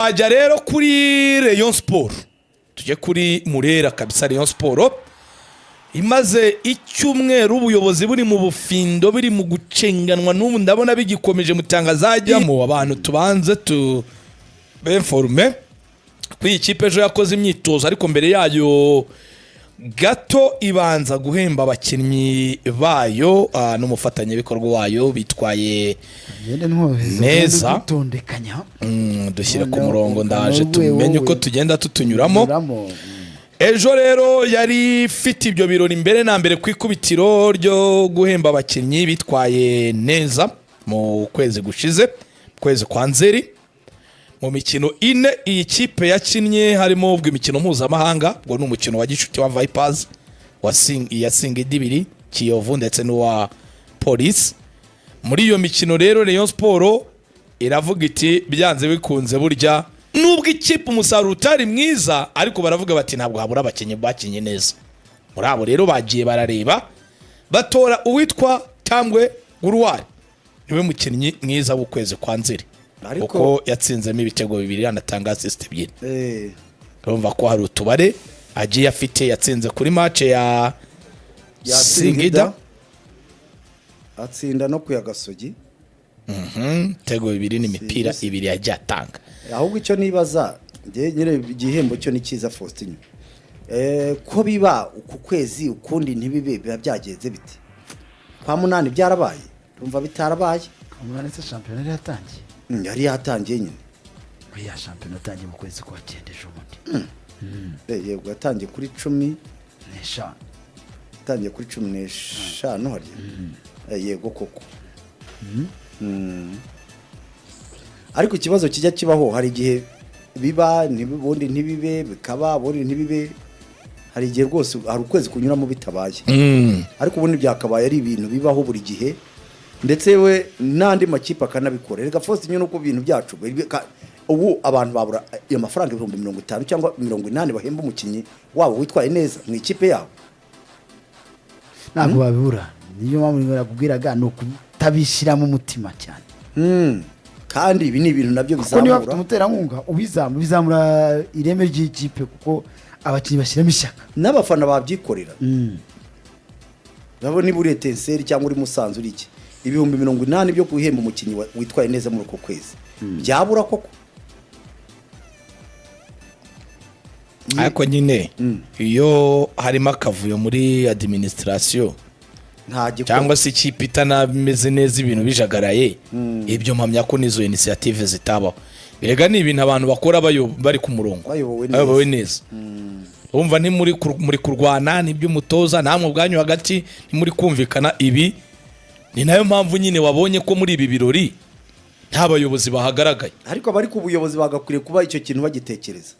Ajya rero kuri Rayon Sport, tujye kuri Murera kabisa. Rayon Sport imaze icyumweru ubuyobozi buri mu bufindo, biri mu gucenganwa n'ubu ndabona bigikomeje mutangazajyamo. Abantu tubanze tu benforme kuri ikipe ejo yakoze imyitozo, ariko mbere yayo gato ibanza guhemba abakinnyi bayo n'umufatanyabikorwa wayo bitwaye neza. Dushyire ku murongo, ndaje tumenye uko tugenda tutunyuramo. Ejo rero yari ifite ibyo birori mbere na mbere ku ikubitiro ryo guhemba abakinnyi bitwaye neza mu kwezi gushize, kwezi kwa Nzeri. Mu mikino ine iyi kipe yakinnye harimo ubwo imikino mpuzamahanga, ubwo ni umukino wa Gicuti wa Vipers ya Singidibiri, Kiyovu ndetse n'uwa Police. Muri iyo mikino rero Rayon Sport iravuga iti byanze bikunze burya nubwo ikipe umusaruro utari mwiza, ariko baravuga bati ntabwo habura abakinnyi bakinye neza. Muri abo rero bagiye barareba batora uwitwa Tambwe Guruwari, niwe mukinnyi mwiza w'ukwezi kwa Nzeri, uko yatsinzemo ibitego bibiri anatanga assist ebyiri. Urumva ko hari utubare agiye afite. Yatsinze kuri match ya Singida, atsinda no kuya Gasogi, tego bibiri n'imipira ibiri yagiye atanga. Ahubwo icyo nibaza nge nyire igihembo cyo ni cyiza Faustin, ko biba uku kwezi ukundi ntibibe biba byagenze biti kwa munani byarabaye, urumva bitarabaye. Umunani se championnat yatangiye, yari yatangiye nyine. Ya championnat yatangiye mu kwezi kwa 9 ejo bundi. Yego yatangiye kuri 10 n'eshanu, yatangiye kuri 15 harya. Yego koko. Ariko ikibazo kijya kibaho, hari igihe biba ntibundi ntibibe, bikaba bundi ntibibe. Hari igihe rwose hari ukwezi kunyuramo bitabaye, ariko ubundi byakabaye ari ibintu bibaho buri gihe, ndetse we n'andi makipe akanabikora. Rega Faustin nuko ibintu byacu ubu abantu babura amafaranga 50 cyangwa 80 bahemba umukinnyi wabo witwaye neza mu ikipe yabo, ntabwo babibura. Niyo mpamvu nakubwiraga no kutabishyira mu mutima cyane. Kandi ibi ni ibintu nabyo bizamura, kuko niba umuterankunga bizamura ireme ry'ikipe, kuko abakinnyi bashyiramo ishyaka n'abafana babyikorera. Nabo niba uri Etenseri cyangwa uri Musanze uri iki, 80 byo guhemba umukinnyi witwaye neza muri uko kwezi byabura koko. Ariko nyine iyo harimo akavuyo muri administration cyangwa se ikipe itanameze neza, ibintu bijagaraye, ibyo mpamya ko nizo initiative zitabaho. Birega ni ibintu abantu bakora bari ku murongo, bayobowe neza. Umva ni muri kurwana n'ibyo umutoza namwe ubwanyu hagati ni muri kumvikana. Ibi ni nayo mpamvu nyine wabonye ko muri ibi birori nta bayobozi bahagaragaye, ariko bari ku buyobozi bagakwiriye kuba icyo kintu bagitekereza.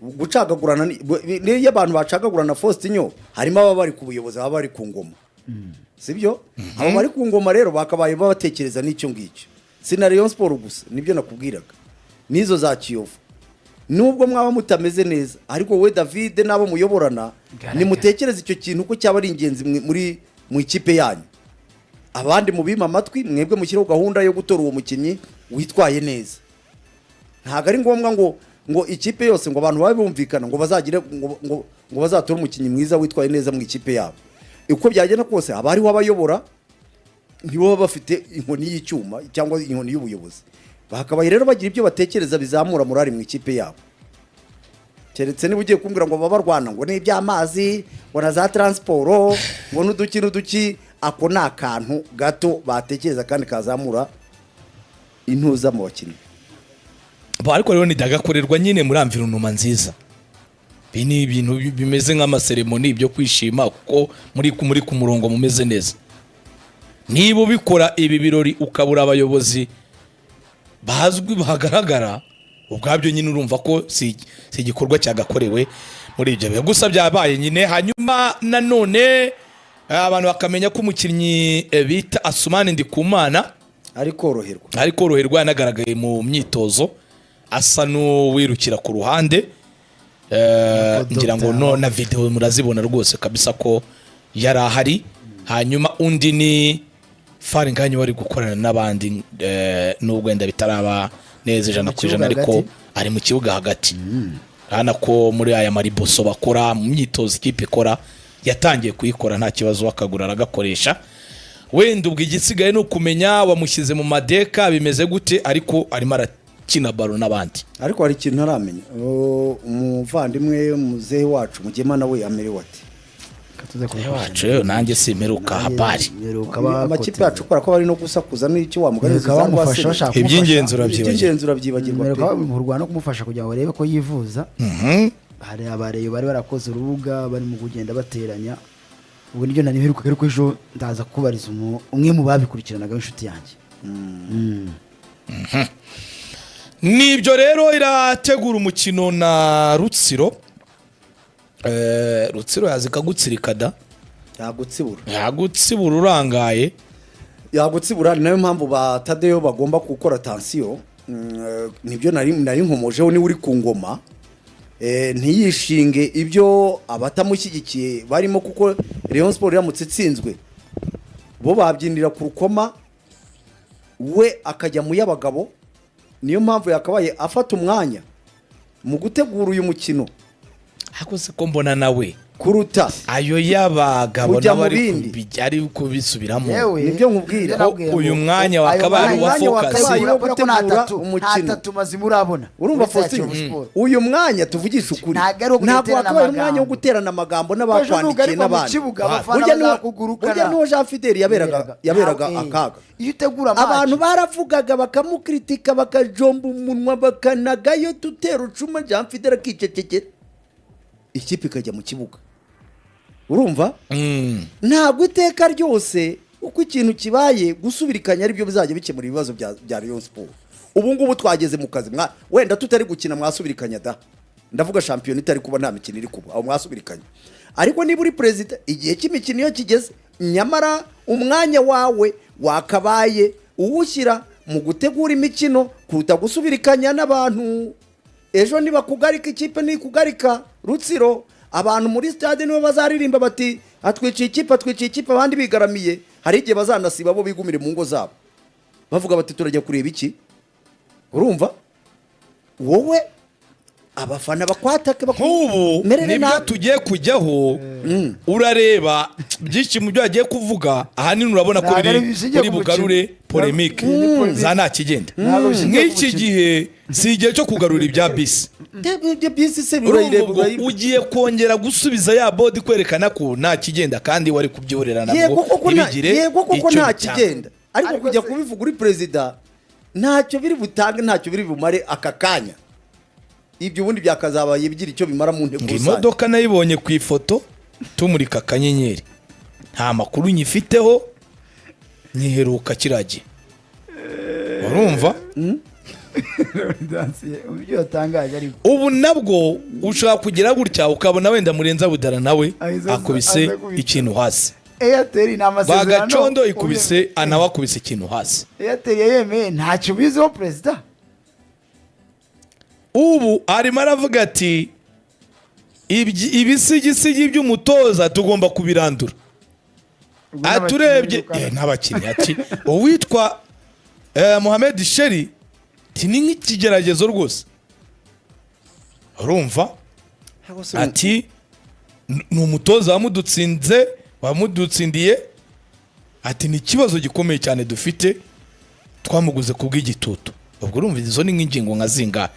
Gucagagurana niyo abantu bacagagurana Faustin, harimo aba bari ku buyobozi, aba bari ku ngoma, sibyo? Abo bari ku ngoma rero bakabaye babatekereza n'icyo ngicyo. Si na Rayon Sport gusa, nibyo nakubwiraga, nizo za Kiyovu. Nubwo mwaba mutameze neza, ariko we David nabo muyoborana nimutekereza icyo kintu ko cyaba ari ingenzi mu ikipe yanyu. Abandi mubima amatwi, mwebwe mushyiraho gahunda yo gutora uwo mukinnyi witwaye neza. Ntago ari ngombwa ngo ikipe yose ngo abantu babe bumvikana ngo bazagire ngo bazatora umukinnyi mwiza witwaye neza mu ikipe yabo. Uko byagenda kose abari wabayobora ntibo bafite inkoni y'icyuma cyangwa inkoni y'ubuyobozi, bakabaye rero bagira ibyo batekereza bizamura morali mu ikipe yabo. Keretse niba ugiye kumbwira ngo babarwana ngo ni iby'amazi, ngo na za transport, ngo n'uduki ako ni akantu gato batekereza kandi kazamura intuza mu bakinnyi. Ariko rero nidagakorerwa nyine muri environnement nziza. Ibi ni ibintu bimeze nk'amaseremoni byo kwishima, kuko muri ku murongo mumeze neza. Niba ubikora ibi birori ukabura abayobozi bazwi bahagaragara, ubwabyo nyine urumva ko si igikorwa cyagakorewe muri ibyo bihe. Gusa byabaye nyine. Hanyuma nanone abantu bakamenya ko umukinnyi bita Asumani Ndikumana ari koroherwa yanagaragaye mu myitozo, asa n'uwirukira ku ruhande. Ngira ngo na video murazibona rwose kabisa ko yari ahari. Hanyuma undi ni Faringanye wari gukorana n'abandi, n'ubwo wenda bitaraba neza 100% ariko ari mu kibuga hagati hana ko muri aya mariboso bakora mu myitozo ikipe ikora yatangiye kuyikora nta kibazo akagura aragakoresha wenda ubwo igisigaye no kumenya wamushyize mu madeka bimeze gute ariko arimo arakina baro n'abandi ariko hari ikintu ntaramenya umuvandimwe muzehe wacu mugema nawe amerewe ati wacu nanjye simperuka habari amakipe yacu ukora ko bari no gusakuza n'icyo wamuganiza iby'ingenzi urabyibagirwa mu Rwanda no kumufasha kugira ngo barebe ko yivuza hari abareyo bari barakoze urubuga bari mu kugenda bateranya ubu nibyo nari mperuka ariko ejo ndaza kubariza umwe mu babikurikiranaga w'inshuti yanjye nibyo rero irategura umukino na Rutsiro Rutsiro yazika gutsirika da yagutsibura urangaye yagutsibura nayo mpamvu batadeyo bagomba gukora tension nibyo nari nkomojeho ni uri ku ngoma ntiyishinge ibyo abatamushyigikiye barimo kuko Rayon Sport yamutse itsinzwe bo babyinira ku rukoma we akajya mu y'abagabo niyo mpamvu yakabaye afata umwanya mu gutegura uyu mukino hakose ko mbona nawe kuruta ayo y'abagabo ari kubisubiramo nibyo nkubwira uyu mwanya wakabaye wa focus yo gutegura umukino tumaze murabona urumva Faustin uyu mwanya tuvugisha ukuri ntabwo wakabaye umwanya wo guterana amagambo n'abakwandikiye n'abandi burya n'uwo Jean Fidel yaberaga akaga iyo utegura match abantu baravugaga bakamukritika bakajomba umunwa bakanagayo tutera ucuma Jean Fidel akicecekera ikipe ikajya mu kibuga urumva ntabwo iteka ryose uko ikintu kibaye gusubirikanya aribyo bizajya bikemura ibibazo bya Rayon Sport ubu ngubu twageze mu kazi wenda tutari gukina mwasubirikanya da ndavuga champion itari kuba nta mikino iri kuba aho mwasubirikanya ariko niba uri president igihe cy'imikino iyo kigeze nyamara umwanya wawe wakabaye uwushyira mu gutegura imikino kuruta gusubirikanya n'abantu ejo niba kugarika ikipe ni kugarika Rutsiro abantu muri stade nibo bazaririmba bati atwiciye ikipe abandi bigaramiye hari igihe bazanasiba bo bigumire mu ngo zabo bavuga bati turajya kureba iki urumva wowe abafana bakwatake ubu nibyo tugiye kujyaho urareba byinshi mu byo yagiye kuvuga ahanini urabona ko biri bugarure polemique za nta kigenda nk'iki gihe si igihe cyo kugarura ibya bisi ugiye kongera gusubiza ya bodi kwerekana ko nta kigenda kandi wari kubyorera nabwo ibigire kuko nta kigenda ariko kujya kubivuga uri perezida ntacyo biri butange ntacyo biri bumare aka kanya ibyo ubundi byakazabaye bigira icyo bimara mu ntego rusange imodoka nayibonye ku ifoto tumurika akanyenyeri nta makuru nyifiteho nyiheruka kirage urumva ubu nabwo ushobora kugira gutya ukabona wenda murenza budara nawe akubise ikintu hasi bagacondo ikubise anawakubise ikintu hasi Airtel yemeye ntacyo biziho perezida ubu arimo aravuga ati ibisigisigi by'umutoza tugomba kubirandura aturebye n'abakinnyi ati uwitwa Mohamed Sheri ni nk'ikigeragezo rwose urumva ati ni umutoza wamudutsindiye ati ni ikibazo gikomeye cyane dufite twamuguze ku bw'igitutu ubwo urumva izo ni nk'ingingo nka zingahe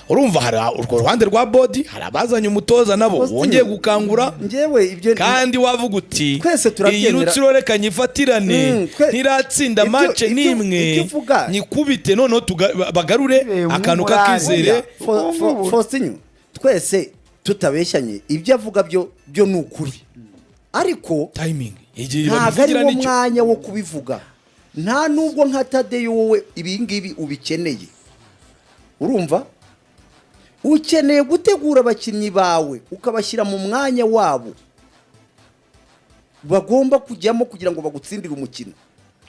urumva hari urwo ruhande rwa bodi hari abazanye umutoza nabo wongeye gukangura kandi wavuga uti iyi Rutsiro reka nyifatirane ntiratsinda match n'imwe nyikubite noneho bagarure akantu kakizere Faustin twese tutabeshyanye ibyo avuga byo ni ukuri ariko timing ntabwo ari wo mwanya wo kubivuga nta nubwo nka Tadeyo wowe ibingibi ubikeneye urumva ukeneye gutegura abakinnyi bawe ukabashyira mu mwanya wabo bagomba kujyamo kugira ngo bagutsindire umukino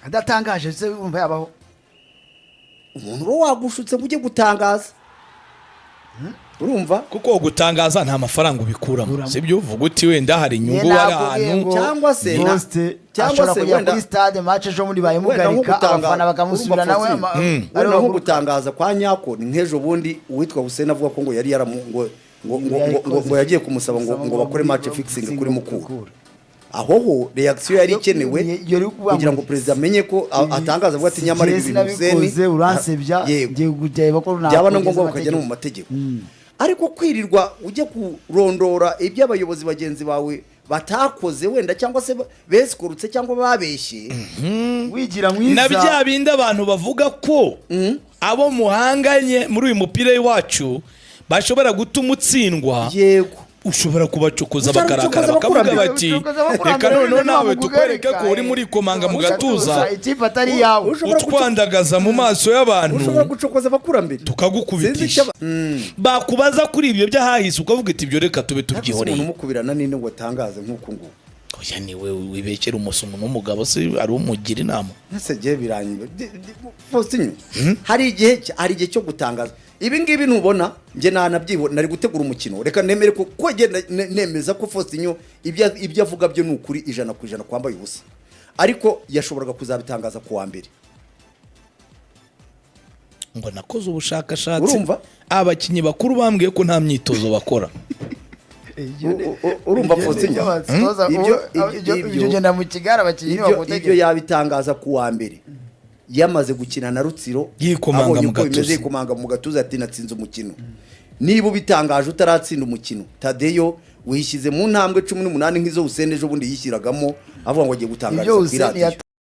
adatangaje se wumva yabaho umuntu ro wagushutse ujye gutangaza urumva kuko gutangaza nta mafaranga ubikuramo sibyo uvuga uti wenda hari inyungu wari ahantu cyangwa se cyangwa se wenda kuri stade match ejo muri bayimugarika abafana bakamusubira nawe ari nko gutangaza kwa nyako ni nk'ejo bundi uwitwa Hussein avuga ko ngo yari ngo yagiye kumusaba ngo bakore match fixing kuri Mukura aho reaction yari ikenewe kugira ngo president amenye ko atangaza avuga ati nyamara ibi bintu Hussein uransebya ngiye kujya bakora byaba no ngombwa bakajya no mu mategeko ariko kwirirwa ujye kurondora ibyo abayobozi bagenzi bawe batakoze wenda cyangwa se besikurutse cyangwa babeshye wigira mwiza na bya bindi abantu bavuga ko abo muhanganye muri uyu mupira w'iwacu bashobora gutuma utsindwa yego ushobora kubacokoza bakarakara bakavuga bati reka noneho nawe tukwereke ko uri muri komanga mu gatuza ikipe atari yawe utwandagaza mu maso y'abantu ushobora gucokoza abakurambere tukagukubitisha bakubaza kuri ibyo byahahise ukavuga iti ibyo reka tube tubyihoreye umuntu umukubirana ninde ngo atangaze nk'uko nguko oya niwe wibekera umusumu n'umugabo se ari umugira inama ese gihe birangiye Faustin hari igihe cyo gutangaza ibi ngibi nubona nge nanabyibona nari gutegura umukino reka nemere ko nemeza ko Faustin ibyo avuga byo ni ukuri 100% kwambaye ubusa ariko yashoboraga kuzabitangaza ku wa mbere ngo nakoze ubushakashatsi abakinyi bakuru bambwiye ko nta myitozo bakora urumva Faustin ibyo genda mu kigara abakinyi bagutegeka ibyo yabitangaza ku wa mbere yamaze gukina na Rutsiro yikomanga mu gatuza yikomanga mu gatuza ati natsinze umukino niba ubitangaje utaratsinda umukino Tadeyo wishyize mu ntambwe 18 nk'izo Hussein ejo bundi yishyiragamo avuga ngo agiye gutangaza kwiradiyo